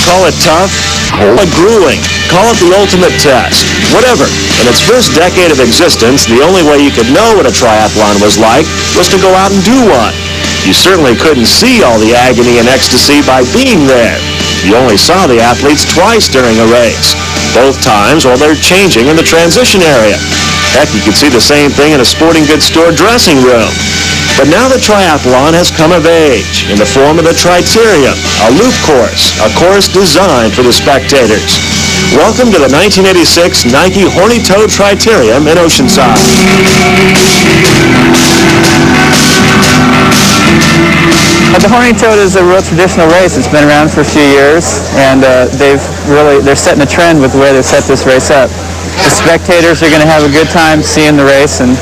Call it tough, call it grueling, call it the ultimate test, whatever. In its first decade of existence, the only way you could know what a triathlon was like was to go out and do one. You certainly couldn't see all the agony and ecstasy by being there. You only saw the athletes twice during a race, both times while they're changing in the transition area. Heck, you could see the same thing in a sporting goods store dressing room. But now the triathlon has come of age in the form of the Triterium, a loop course, a course designed for the spectators. Welcome to the 1986 Nike Horny Triterium in Oceanside. The Horny Toad is a real traditional race. It's been around for a few years, and they're setting a trend with the way they've set this race up. The spectators are going to have a good time seeing the race, and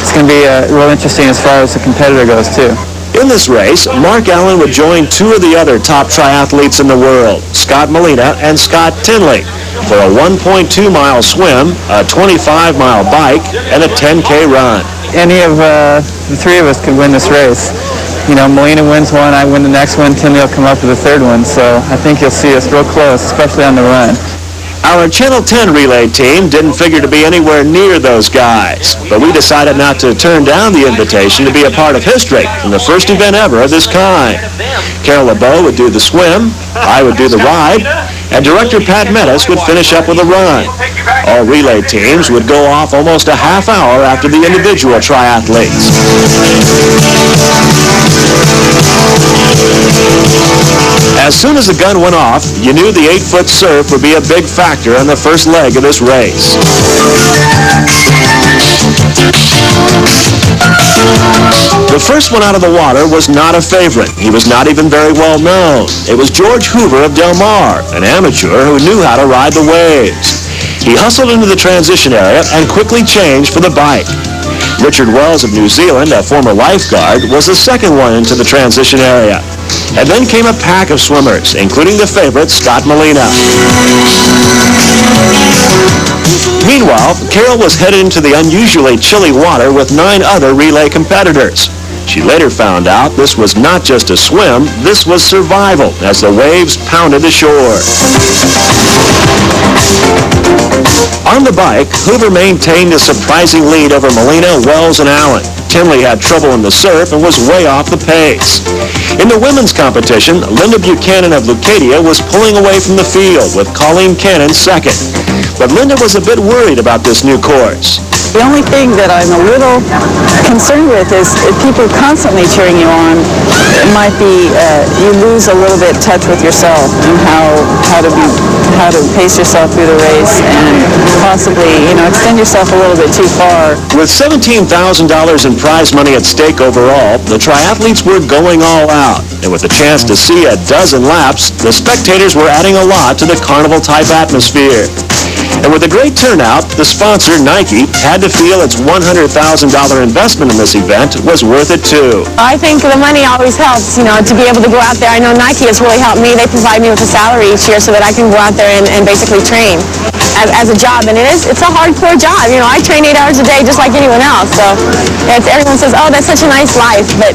it's going to be real interesting as far as the competitor goes, too. In this race, Mark Allen would join two of the other top triathletes in the world, Scott Molina and Scott Tinley, for a 1.2-mile swim, a 25-mile bike, and a 10K run. Any of the three of us could win this race. You know, Molina wins one, I win the next one, Tinley will come up with the third one, so I think you'll see us real close, especially on the run. Our Channel 10 relay team didn't figure to be anywhere near those guys, but we decided not to turn down the invitation to be a part of history in the first event ever of this kind. Carol LeBeau would do the swim, I would do the ride, and director Pat Mettis would finish up with a run. All relay teams would go off almost a half hour after the individual triathletes. As soon as the gun went off, you knew the 8-foot surf would be a big factor on the first leg of this race. The first one out of the water was not a favorite. He was not even very well known. It was George Hoover of Del Mar, an amateur who knew how to ride the waves. He hustled into the transition area and quickly changed for the bike. Richard Wells of New Zealand, a former lifeguard, was the second one into the transition area. And then came a pack of swimmers, including the favorite, Scott Molina. Meanwhile, Carol was headed into the unusually chilly water with 9 other relay competitors. She later found out this was not just a swim, this was survival as the waves pounded the shore. On the bike, Hoover maintained a surprising lead over Molina, Wells, and Allen. Tinley had trouble in the surf and was way off the pace. In the women's competition, Linda Buchanan of Leucadia was pulling away from the field with Colleen Cannon second. But Linda was a bit worried about this new course. The only thing that I'm a little concerned with is if people constantly cheering you on, it might be you lose a little bit touch with yourself and how to pace yourself through the race and possibly, extend yourself a little bit too far. With $17,000 in prize money at stake overall, the triathletes were going all out. And with a chance to see a dozen laps, the spectators were adding a lot to the carnival-type atmosphere. And with a great turnout, the sponsor, Nike, had to feel its $100,000 investment in this event was worth it too. I think the money always helps, to be able to go out there. I know Nike has really helped me. They provide me with a salary each year so that I can go out there and basically train as a job. And it's a hardcore job. I train 8 hours a day just like anyone else. So everyone says, oh, that's such a nice life. But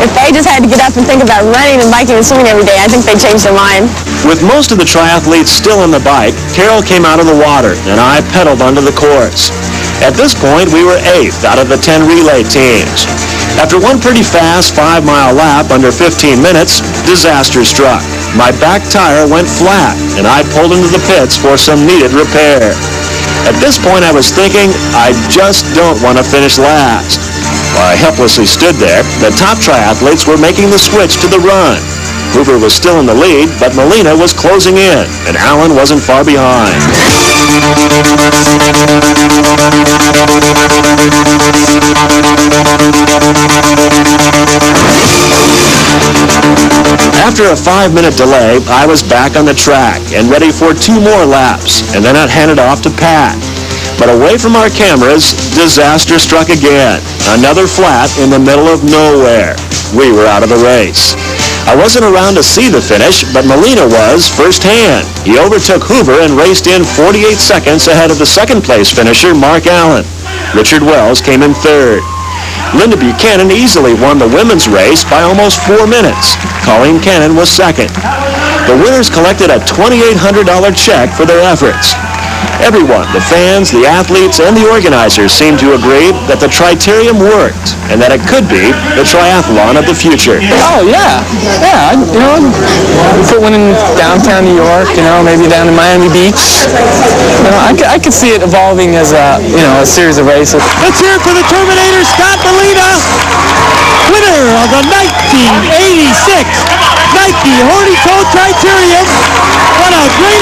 if they just had to get up and think about running and biking and swimming every day, I think they'd change their mind. With most of the triathletes still on the bike, Carol came out of the water and I pedaled onto the course. At this point, we were 8th out of the 10 relay teams. After one pretty fast 5-mile lap under 15 minutes, disaster struck. My back tire went flat and I pulled into the pits for some needed repair. At this point, I was thinking, I just don't want to finish last. While I helplessly stood there, the top triathletes were making the switch to the run. Hoover was still in the lead, but Molina was closing in, and Allen wasn't far behind. After a 5-minute delay, I was back on the track and ready for 2 more laps, and then I'd hand it off to Pat. But away from our cameras, disaster struck again. Another flat in the middle of nowhere. We were out of the race. I wasn't around to see the finish, but Molina was firsthand. He overtook Hoover and raced in 48 seconds ahead of the second-place finisher, Mark Allen. Richard Wells came in third. Linda Buchanan easily won the women's race by almost 4 minutes. Colleen Cannon was second. The winners collected a $2,800 check for their efforts. Everyone, the fans, the athletes, and the organizers seem to agree that the Triterium worked and that it could be the triathlon of the future. Oh, yeah. Yeah, put one in downtown New York, maybe down in Miami Beach. I could see it evolving as a series of races. Let's hear it for the Terminator, Scott Molina, winner of the 1986 Nike Horny Triterium. What a great